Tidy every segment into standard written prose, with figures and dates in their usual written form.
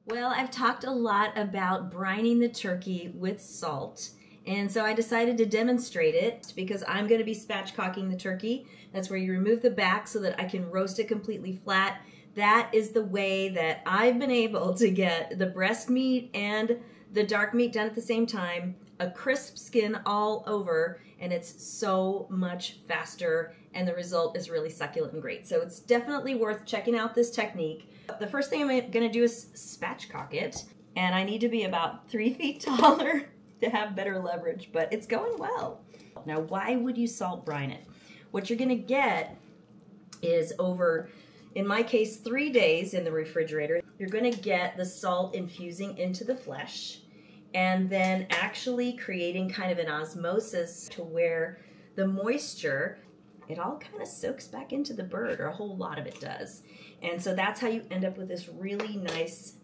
Well, I've talked a lot about brining the turkey with salt, and so I decided to demonstrate it because I'm going to be spatchcocking the turkey. That's where you remove the back so that I can roast it completely flat. That is the way that I've been able to get the breast meat and the dark meat done at the same time, a crisp skin all over, and it's so much faster, and the result is really succulent and great. So it's definitely worth checking out this technique. The first thing I'm gonna do is spatchcock it, and I need to be about 3 feet taller to have better leverage, but it's going well. Now, why would you salt brine it? What you're gonna get is over, in my case, 3 days in the refrigerator, you're gonna get the salt infusing into the flesh and then actually creating kind of an osmosis to where the moisture, it all kind of soaks back into the bird, or a whole lot of it does. And so that's how you end up with this really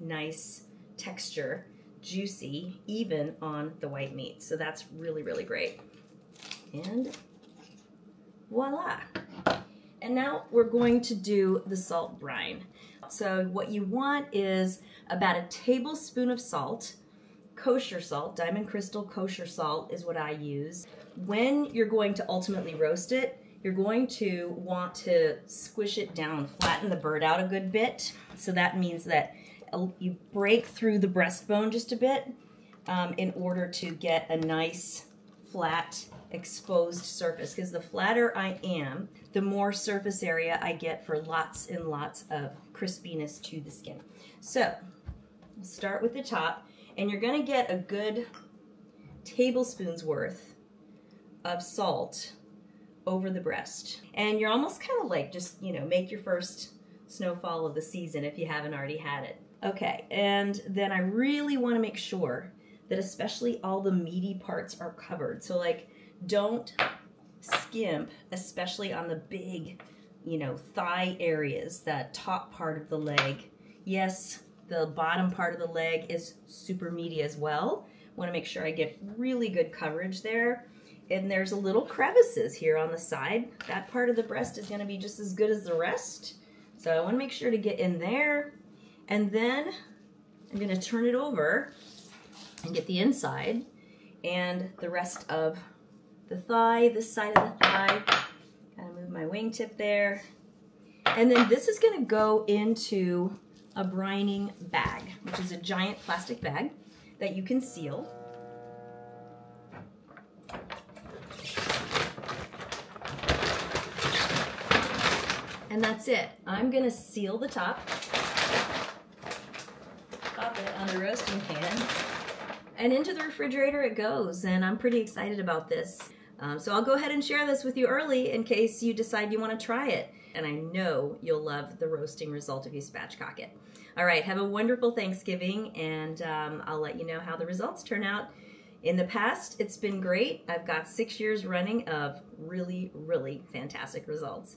nice texture, juicy, even on the white meat. So that's really, really great. And voila. And now we're going to do the salt brine. So what you want is about a tablespoon of salt, kosher salt, Diamond Crystal kosher salt is what I use. When you're going to ultimately roast it, you're going to want to squish it down, flatten the bird out a good bit. So that means that you break through the breastbone just a bit in order to get a nice, flat, exposed surface. Because the flatter I am, the more surface area I get for lots and lots of crispiness to the skin. So we'll start with the top, and you're gonna get a good tablespoon's worth of salt over the breast. And you're almost kind of like just, you know, make your first snowfall of the season if you haven't already had it. Okay, and then I really want to make sure that especially all the meaty parts are covered. So like, don't skimp, especially on the big, you know, thigh areas, that top part of the leg. Yes, the bottom part of the leg is super meaty as well. Want to make sure I get really good coverage there. And there's a little crevices here on the side. That part of the breast is going to be just as good as the rest. So I want to make sure to get in there. And then I'm going to turn it over and get the inside and the rest of the thigh, this side of the thigh. Kind of move my wingtip there. And then this is going to go into a brining bag, which is a giant plastic bag that you can seal. And that's it. I'm gonna seal the top, pop it on the roasting pan, and into the refrigerator it goes. And I'm pretty excited about this. So I'll go ahead and share this with you early in case you decide you want to try it. And I know you'll love the roasting result if you spatchcock it. All right, have a wonderful Thanksgiving, and I'll let you know how the results turn out. In the past, it's been great. I've got 6 years running of really, really fantastic results.